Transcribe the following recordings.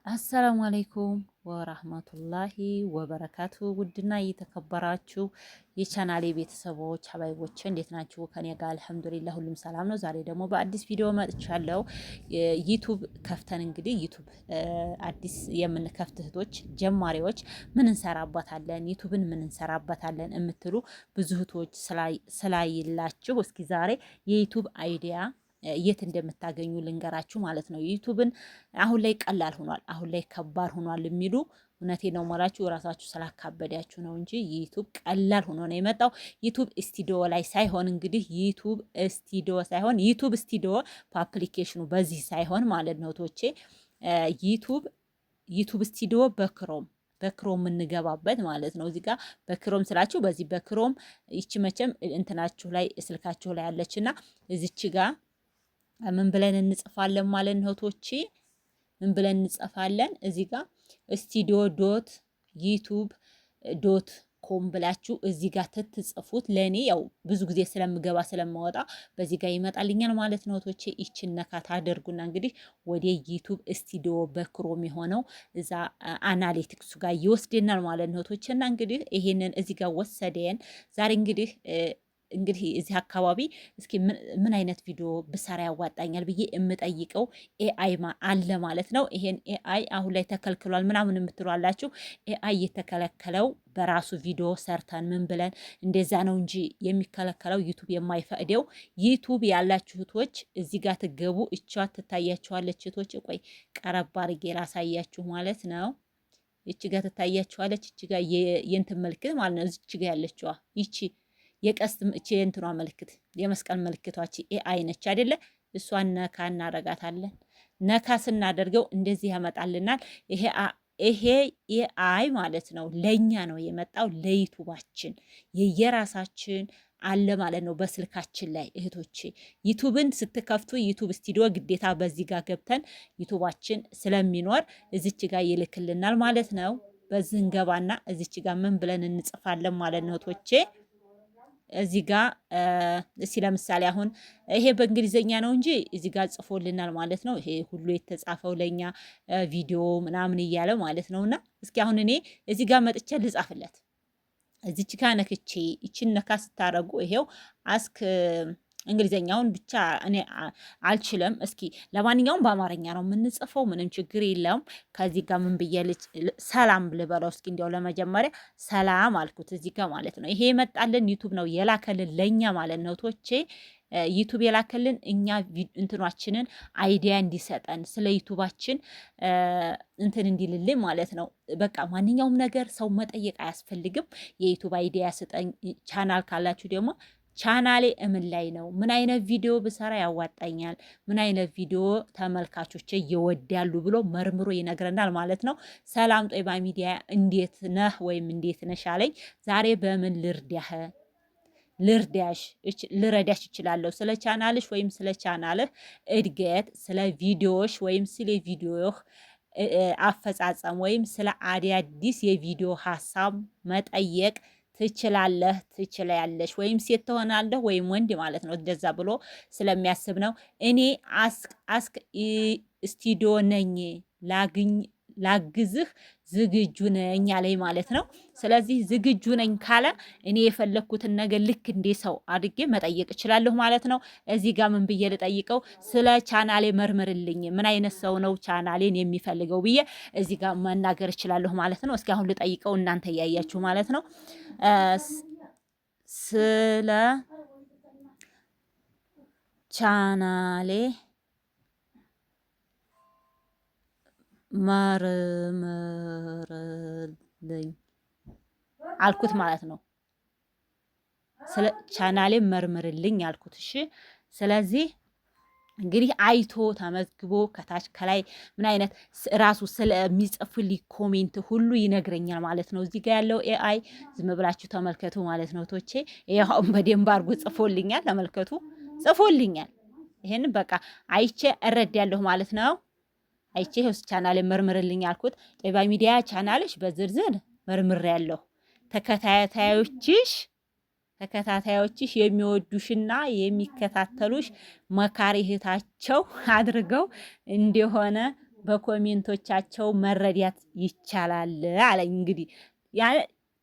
አሰላሙ አለይኩም ወራህመቱላሂ ወበረካቱ። ውድና እየተከበራችሁ የቻናሌ ቤተሰቦች ሀባይቦች እንዴት ናችሁ? ከኔ ጋር አልሐምዱሊላህ ሁሉም ሰላም ነው። ዛሬ ደግሞ በአዲስ ቪዲዮ መጥቻለሁ። ዩቱብ ከፍተን እንግዲህ ዩቱብ አዲስ የምንከፍት እህቶች ጀማሪዎች ምን እንሰራበታለን፣ ዩቱብን ምን እንሰራበታለን የምትሉ ብዙ እህቶች ስላይላችሁ እስኪ ዛሬ የዩቱብ አይዲያ የት እንደምታገኙ ልንገራችሁ ማለት ነው። ዩቱብን አሁን ላይ ቀላል ሆኗል፣ አሁን ላይ ከባድ ሆኗል የሚሉ እውነቴ ነው ሞላችሁ እራሳችሁ ስላካበዳችሁ ነው እንጂ ዩቱብ ቀላል ሆኖ ነው የመጣው። ዩቱብ ስቱዲዮ ላይ ሳይሆን እንግዲህ ዩቱብ ስቱዲዮ ሳይሆን ዩቱብ ስቱዲዮ በአፕሊኬሽኑ በዚህ ሳይሆን ማለት ነው ቶቼ ዩቱብ ስቱዲዮ በክሮም የምንገባበት ማለት ነው። እዚህ ጋር በክሮም ስላችሁ በዚህ በክሮም ይቺ መቼም እንትናችሁ ላይ ስልካችሁ ላይ ያለችና እዚች ጋር ምን ብለን እንጽፋለን ማለት ነው ቶቼ ምን ብለን እንጽፋለን? እዚህ ጋር ስቱዲዮ ዶት ዩቱብ ዶት ኮም ብላችሁ እዚህ ጋር ትጽፉት። ለኔ ያው ብዙ ጊዜ ስለምገባ ስለማወጣ በዚህ ጋር ይመጣልኛል ማለት ነው ቶቼ። ይችን ነካት አድርጉና እንግዲህ ወደ ዩቱብ ስቱዲዮ በክሮም የሆነው እዛ አናሊቲክሱ ጋር ይወስደናል ማለት ነው ቶቼ። እና እንግዲህ ይሄንን እዚህ ጋር ወሰደን። ዛሬ እንግዲህ እዚህ አካባቢ እስኪ ምን አይነት ቪዲዮ ብሰራ ያዋጣኛል ብዬ የምጠይቀው ኤአይ አለ ማለት ነው። ይሄን ኤአይ አሁን ላይ ተከልክሏል ምናምን የምትሏላችሁ። ኤአይ የተከለከለው በራሱ ቪዲዮ ሰርተን ምን ብለን እንደዛ ነው እንጂ የሚከለከለው ዩቱብ የማይፈቅደው። ዩቱብ ያላችሁ እህቶች እዚህ ጋር ትገቡ። እቿ ትታያችኋለች እህቶች። ቆይ ቀረብ አድርጌ ላሳያችሁ ማለት ነው። እቺ ጋር ትታያችኋለች። እቺ ጋር የእንትን ምልክት ማለት ነው። እዚች ጋር ያለችዋ ይቺ የቀስት እንትኗ ምልክት የመስቀል ምልክቷች ኤአይ ነች አይደለ? እሷን ነካ እናረጋታለን። ነካ ስናደርገው እንደዚህ ያመጣልናል። ይሄ ኤአይ ማለት ነው ለኛ ነው የመጣው፣ ለዩቱባችን የየራሳችን አለ ማለት ነው በስልካችን ላይ እህቶቼ። ዩቱብን ስትከፍቱ ዩቱብ ስቱዲዮ ግዴታ በዚህ ጋር ገብተን ዩቱባችን ስለሚኖር እዚች ጋር ይልክልናል ማለት ነው። በዚህ እንገባና እዚች ጋር ምን ብለን እንጽፋለን ማለት ነው እህቶቼ። እዚህ ጋር እስኪ ለምሳሌ አሁን ይሄ በእንግሊዘኛ ነው እንጂ እዚህ ጋር ጽፎልናል ማለት ነው። ይሄ ሁሉ የተጻፈው ለኛ ቪዲዮ ምናምን እያለ ማለት ነውና እስኪ አሁን እኔ እዚህ ጋር መጥቼ ልጻፍለት። እዚች ጋር ነክቼ ይችን ነካ ስታረጉ ይሄው አስክ እንግሊዘኛውን ብቻ እኔ አልችልም። እስኪ ለማንኛውም በአማርኛ ነው የምንጽፈው፣ ምንም ችግር የለውም። ከዚህ ጋር ምን ብዬ ሰላም ልበለው እስኪ እንዲያው ለመጀመሪያ ሰላም አልኩት እዚህ ጋር ማለት ነው። ይሄ የመጣልን ዩቱብ ነው የላከልን ለኛ ማለት ነው ቶቼ። ዩቱብ የላከልን እኛ እንትኗችንን አይዲያ እንዲሰጠን ስለ ዩቱባችን እንትን እንዲልልን ማለት ነው። በቃ ማንኛውም ነገር ሰው መጠየቅ አያስፈልግም። የዩቱብ አይዲያ ስጠኝ። ቻናል ካላችሁ ደግሞ ቻናሌ እምን ላይ ነው? ምን አይነት ቪዲዮ ብሰራ ያዋጣኛል? ምን አይነት ቪዲዮ ተመልካቾች ይወዳሉ ብሎ መርምሮ ይነግረናል ማለት ነው። ሰላም ጦይባ ሚዲያ እንዴት ነህ ወይም እንዴት ነሽ አለኝ። ዛሬ በምን ልረዳሽ እችላለሁ? ስለ ቻናልሽ ወይም ስለ ቻናልህ እድገት፣ ስለ ቪዲዮሽ ወይም ስለ ቪዲዮህ አፈጻጸም ወይም ስለ አዳዲስ የቪዲዮ ሀሳብ መጠየቅ ትችላለሽ። ወይም ሴት ትሆናለህ ወይም ወንድ ማለት ነው። እንደዛ ብሎ ስለሚያስብ ነው። እኔ አስክ ስቱዲዮ ነኝ ላግዝህ ዝግጁ ነኝ አለኝ ማለት ነው። ስለዚህ ዝግጁ ነኝ ካለ እኔ የፈለግኩትን ነገር ልክ እንደ ሰው አድጌ መጠየቅ እችላለሁ ማለት ነው። እዚህ ጋር ምን ብዬ ልጠይቀው? ስለ ቻናሌ መርምርልኝ፣ ምን አይነት ሰው ነው ቻናሌን የሚፈልገው ብዬ እዚህ ጋር መናገር እችላለሁ ማለት ነው። እስኪ አሁን ልጠይቀው እናንተ እያያችሁ ማለት ነው። ስለ ቻናሌ መርምርልኝ አልኩት ማለት ነው። ስለ ቻናሌ መርምርልኝ አልኩት። እሺ፣ ስለዚህ እንግዲህ አይቶ ተመዝግቦ ከታች ከላይ ምን አይነት ራሱ ስለሚጽፍልኝ ኮሜንት ሁሉ ይነግረኛል ማለት ነው። እዚህ ጋር ያለው ኤአይ ዝም ብላችሁ ተመልከቱ ማለት ነው ቶቼ። ይሄው በደንብ አድርጎ ጽፎልኛል፣ ተመልከቱ፣ ጽፎልኛል። ይሄን በቃ አይቼ እረዳለሁ ማለት ነው። አይቼ ሆስ ቻናሌ መርምርልኝ አልኩት። ጦይባ ሚዲያ ቻናልሽ በዝርዝር መርምሬያለሁ። ተከታታዮችሽ የሚወዱሽና የሚከታተሉሽ መካሪ እህታቸው አድርገው እንደሆነ በኮሜንቶቻቸው መረዳት ይቻላል አለኝ። እንግዲህ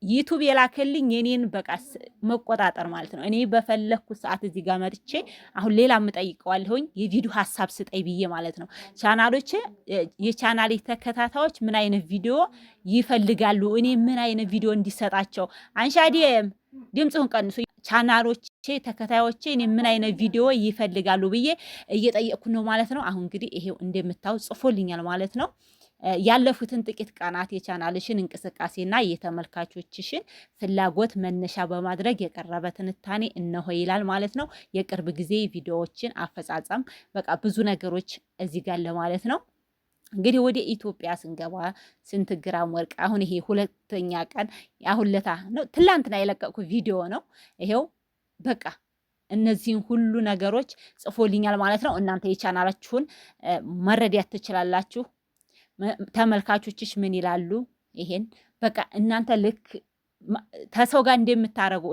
ዩቱብ የላከልኝ የኔን በቃ መቆጣጠር ማለት ነው። እኔ በፈለግኩት ሰዓት እዚህ ጋር መጥቼ አሁን ሌላ የምጠይቀዋለሁኝ የቪዲዮ ሀሳብ ስጠይ ብዬ ማለት ነው። ቻናሎች የቻናሌ ተከታታዮች ምን አይነት ቪዲዮ ይፈልጋሉ፣ እኔ ምን አይነት ቪዲዮ እንዲሰጣቸው አንሻዲም ድምፅህን ቀንሱ። ቻናሎቼ ተከታዮቼ እኔ ምን አይነት ቪዲዮ ይፈልጋሉ ብዬ እየጠየቅኩ ነው ማለት ነው። አሁን እንግዲህ ይሄው እንደምታው ጽፎልኛል ማለት ነው። ያለፉትን ጥቂት ቀናት የቻናልሽን እንቅስቃሴና የተመልካቾችሽን ፍላጎት መነሻ በማድረግ የቀረበ ትንታኔ እነሆ ይላል ማለት ነው። የቅርብ ጊዜ ቪዲዮዎችን አፈጻጸም በቃ ብዙ ነገሮች እዚህ ጋር ለማለት ነው። እንግዲህ ወደ ኢትዮጵያ ስንገባ ስንት ግራም ወርቅ አሁን ይሄ ሁለተኛ ቀን አሁን ለታ ነው ትላንትና የለቀቁ ቪዲዮ ነው። ይሄው በቃ እነዚህን ሁሉ ነገሮች ጽፎልኛል ማለት ነው። እናንተ የቻናላችሁን መረዳት ትችላላችሁ። ተመልካቾችሽ ምን ይላሉ? ይሄን በቃ እናንተ ልክ ተሰው ጋር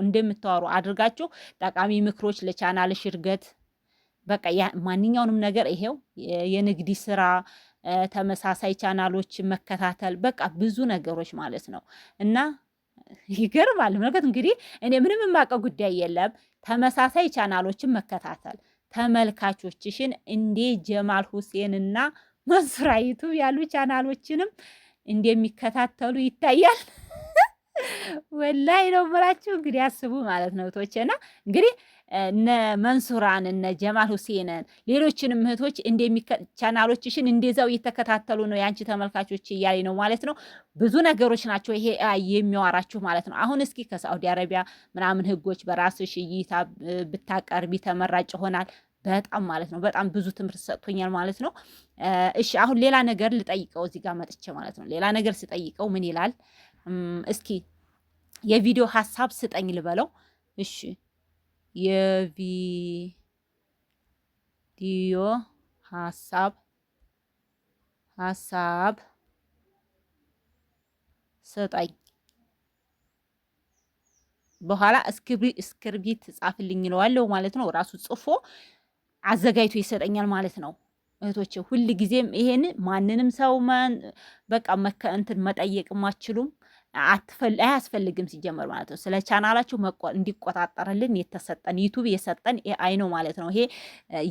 እንደምታወሩ አድርጋችሁ ጠቃሚ ምክሮች ለቻናልሽ እድገት በቃ ማንኛውንም ነገር ይሄው የንግድ ስራ ተመሳሳይ ቻናሎችን መከታተል በቃ ብዙ ነገሮች ማለት ነው። እና ይገርማል ማለት እንግዲህ እኔ ምንም የማውቀው ጉዳይ የለም። ተመሳሳይ ቻናሎችን መከታተል ተመልካቾችሽን እንዴ ጀማል ሁሴንና መንሱራ ዩቱብ ያሉ ቻናሎችንም እንደሚከታተሉ ይታያል። ወላይ ነው የምላችሁ። እንግዲህ አስቡ ማለት ነው እህቶቼና እንግዲህ እነ መንሱራን እነ ጀማል ሁሴንን ሌሎችንም እህቶች ቻናሎችሽን እንደዛው እየተከታተሉ ነው የአንቺ ተመልካቾች እያለ ነው ማለት ነው። ብዙ ነገሮች ናቸው ይሄ የሚያወራችሁ ማለት ነው። አሁን እስኪ ከሳዑዲ አረቢያ ምናምን ህጎች በራስሽ እይታ ብታቀርቢ ተመራጭ ይሆናል። በጣም ማለት ነው። በጣም ብዙ ትምህርት ሰጥቶኛል ማለት ነው። እሺ አሁን ሌላ ነገር ልጠይቀው እዚህ ጋር መጥቼ ማለት ነው። ሌላ ነገር ስጠይቀው ምን ይላል? እስኪ የቪዲዮ ሀሳብ ስጠኝ ልበለው። እሺ የቪዲዮ ሀሳብ ስጠኝ በኋላ እስክርቢት ጻፍልኝ ይለዋለሁ ማለት ነው። ራሱ ጽፎ አዘጋጅቶ ይሰጠኛል ማለት ነው። እህቶቼ ሁል ጊዜም ይሄን ማንንም ሰው በቃ እንትን መጠየቅም አትችሉም፣ አያስፈልግም ሲጀመር ማለት ነው። ስለ ቻናላችሁ እንዲቆጣጠርልን የተሰጠን ዩቱብ የሰጠን ኤአይ ነው ማለት ነው። ይሄ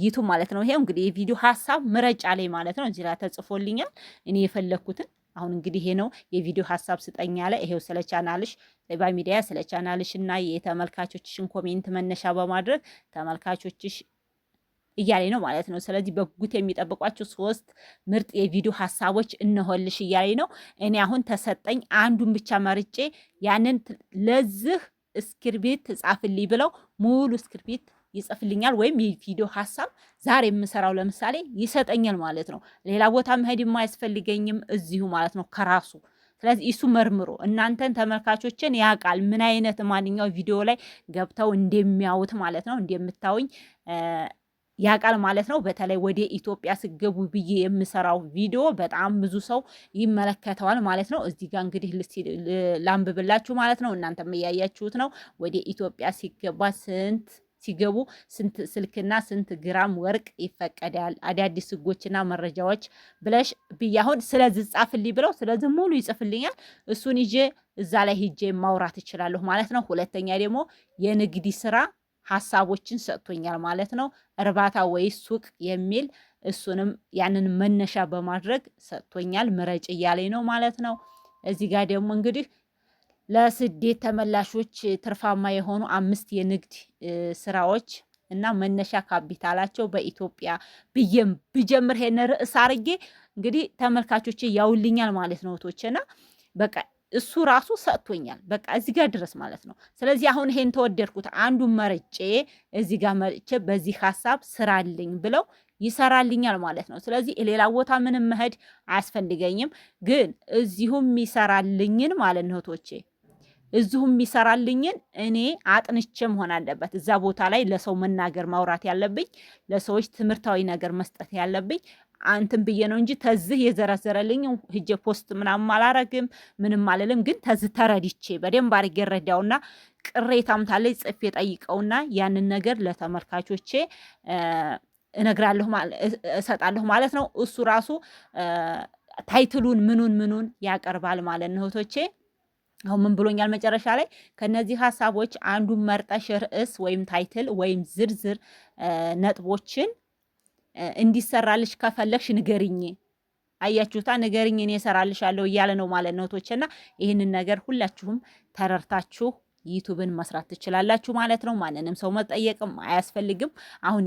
ዩቱብ ማለት ነው። ይሄ እንግዲህ የቪዲዮ ሀሳብ ምረጫ ላይ ማለት ነው። እዚህ ላይ ተጽፎልኛል እኔ የፈለግኩትን። አሁን እንግዲህ ይሄ ነው የቪዲዮ ሀሳብ ስጠኝ ያለ። ይሄው ስለ ቻናልሽ ጤባ ሚዲያ ስለ ቻናልሽ እና የተመልካቾችሽን ኮሜንት መነሻ በማድረግ ተመልካቾችሽ እያለኝ ነው ማለት ነው። ስለዚህ በጉጉት የሚጠብቋቸው 3 ምርጥ የቪዲዮ ሀሳቦች እነሆልሽ እያለኝ ነው። እኔ አሁን ተሰጠኝ አንዱን ብቻ መርጬ ያንን ለዚህ እስክርቢት ጻፍልኝ ብለው ሙሉ እስክርቢት ይጽፍልኛል። ወይም የቪዲዮ ሀሳብ ዛሬ የምሰራው ለምሳሌ ይሰጠኛል ማለት ነው። ሌላ ቦታ መሄድ የማያስፈልገኝም እዚሁ ማለት ነው ከራሱ። ስለዚህ እሱ መርምሮ እናንተን ተመልካቾችን ያውቃል ምን አይነት ማንኛው ቪዲዮ ላይ ገብተው እንደሚያዩት ማለት ነው እንደምታዩኝ ያውቃል ማለት ነው። በተለይ ወደ ኢትዮጵያ ስገቡ ብዬ የምሰራው ቪዲዮ በጣም ብዙ ሰው ይመለከተዋል ማለት ነው። እዚህ ጋር እንግዲህ ላንብብላችሁ ማለት ነው። እናንተም እያያችሁት ነው። ወደ ኢትዮጵያ ሲገቡ ስንት ስልክና ስንት ግራም ወርቅ ይፈቀዳል? አዳዲስ ህጎችና መረጃዎች ብለሽ ብያሁን ስለዚህ ጻፍልኝ ብለው ስለዚህ ሙሉ ይጽፍልኛል። እሱን ይዤ እዛ ላይ ሂጄ ማውራት እችላለሁ ማለት ነው። ሁለተኛ ደግሞ የንግድ ስራ ሀሳቦችን ሰጥቶኛል ማለት ነው። እርባታ ወይስ ሱቅ የሚል እሱንም ያንን መነሻ በማድረግ ሰጥቶኛል። ምረጭ እያለኝ ነው ማለት ነው። እዚህ ጋር ደግሞ እንግዲህ ለስደት ተመላሾች ትርፋማ የሆኑ 5 የንግድ ስራዎች እና መነሻ ካፒታላቸው በኢትዮጵያ ብጀምር ይሄን ርዕስ አርጌ እንግዲህ ተመልካቾች ያውልኛል ማለት ነው ቶችና በቃ እሱ ራሱ ሰጥቶኛል። በቃ እዚህ ጋር ድረስ ማለት ነው። ስለዚህ አሁን ይሄን ተወደድኩት አንዱን መርጬ እዚህ ጋር መርጬ በዚህ ሀሳብ ስራልኝ ብለው ይሰራልኛል ማለት ነው። ስለዚህ ሌላ ቦታ ምንም መሄድ አያስፈልገኝም። ግን እዚሁም ይሰራልኝን ማለት ነው ቶቼ እዚሁም ይሰራልኝን እኔ አጥንቼ መሆን አለበት። እዛ ቦታ ላይ ለሰው መናገር ማውራት ያለብኝ ለሰዎች ትምህርታዊ ነገር መስጠት ያለብኝ አንተን ብዬ ነው እንጂ ተዝህ የዘረዘረልኝ ሂጄ ፖስት ምናምን አላረግም ምንም አልልም። ግን ተዝህ ተረድቼ በደንብ አድርጌ ረዳውና ቅሬታም ታለኝ ጽፌ ጠይቀውና ያንን ነገር ለተመልካቾቼ እነግራለሁ እሰጣለሁ ማለት ነው። እሱ ራሱ ታይትሉን ምኑን ያቀርባል ማለት ነው እህቶቼ። አሁን ምን ብሎኛል መጨረሻ ላይ ከነዚህ ሀሳቦች አንዱን መርጠሽ ርዕስ ወይም ታይትል ወይም ዝርዝር ነጥቦችን እንዲሰራልሽ ከፈለግሽ ንገሪኝ። አያችሁታ፣ ንገሪኝ እኔ እሰራልሻለሁ እያለ ነው ማለት ነው እህቶቼና ይህንን ነገር ሁላችሁም ተረርታችሁ ዩቱብን መስራት ትችላላችሁ ማለት ነው። ማንንም ሰው መጠየቅም አያስፈልግም። አሁን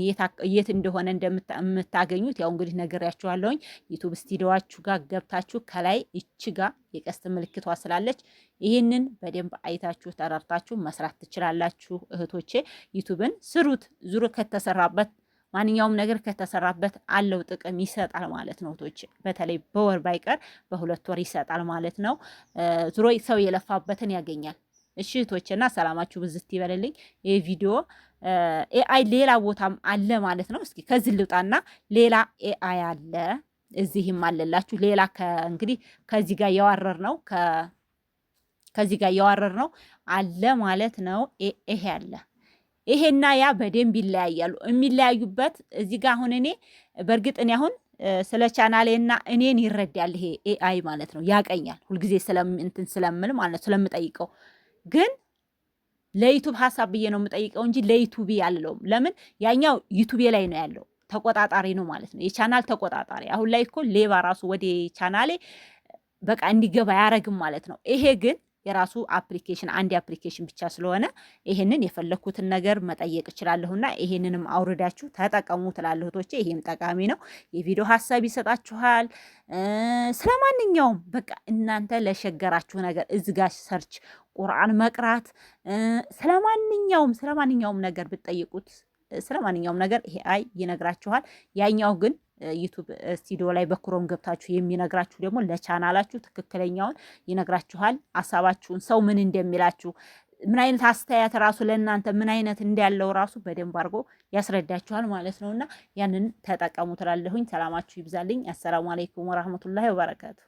የት እንደሆነ እንደምታገኙት ያው እንግዲህ ነግሬያችኋለሁኝ። ዩቱብ ስቱዲዮዋችሁ ጋር ገብታችሁ ከላይ እቺ ጋር የቀስት ምልክቷ ስላለች ይህንን በደንብ አይታችሁ ተረርታችሁ መስራት ትችላላችሁ እህቶቼ። ዩቱብን ስሩት። ዙሩ ከተሰራበት ማንኛውም ነገር ከተሰራበት አለው ጥቅም ይሰጣል ማለት ነው እህቶቼ። በተለይ በወር ባይቀር በ2 ወር ይሰጣል ማለት ነው። ዙሮ ሰው የለፋበትን ያገኛል። እሺ እህቶቼና ሰላማችሁ ብዝት ይበልልኝ። ይህ ቪዲዮ ኤአይ ሌላ ቦታም አለ ማለት ነው። እስኪ ከዚህ ልውጣና ሌላ ኤአይ አለ እዚህም አለላችሁ። ሌላ እንግዲህ ከዚህ ጋር ያዋረር ነው አለ ማለት ነው። ይሄ አለ። ይሄና ያ በደንብ ይለያያሉ። የሚለያዩበት እዚህ ጋር አሁን እኔ በእርግጥ እኔ አሁን ስለ ቻናሌና እኔን ይረዳል ይሄ ኤአይ ማለት ነው። ያቀኛል ሁልጊዜ ስለምል ማለት ስለምጠይቀው ግን ለዩቱብ ሀሳብ ብዬ ነው የምጠይቀው እንጂ ለዩቱብ አልለውም። ለምን ያኛው ዩቱቤ ላይ ነው ያለው ተቆጣጣሪ ነው ማለት ነው። የቻናል ተቆጣጣሪ አሁን ላይ እኮ ሌባ ራሱ ወደ ቻናሌ በቃ እንዲገባ ያረግም ማለት ነው። ይሄ ግን የራሱ አፕሊኬሽን አንድ አፕሊኬሽን ብቻ ስለሆነ ይሄንን የፈለኩትን ነገር መጠየቅ እችላለሁና ይሄንንም አውርዳችሁ ተጠቀሙ ትላለሁ እህቶቼ። ይሄም ጠቃሚ ነው። የቪዲዮ ሀሳብ ይሰጣችኋል። ስለማንኛውም በቃ እናንተ ለሸገራችሁ ነገር እዚህ ጋር ሰርች ቁርአን መቅራት ስለማንኛውም ነገር ብትጠይቁት ስለማንኛውም ነገር ይሄ አይ ይነግራችኋል። ያኛው ግን ዩቱብ ስቱዲዮ ላይ በክሮም ገብታችሁ የሚነግራችሁ ደግሞ ለቻናላችሁ ትክክለኛውን ይነግራችኋል። ሀሳባችሁን ሰው ምን እንደሚላችሁ ምን አይነት አስተያየት ራሱ ለእናንተ ምን አይነት እንዳለው ራሱ በደንብ አድርጎ ያስረዳችኋል ማለት ነውና ያንን ተጠቀሙ ትላለሁኝ። ሰላማችሁ ይብዛልኝ። አሰላሙ አለይኩም ወራህመቱላሂ ወበረካቱ።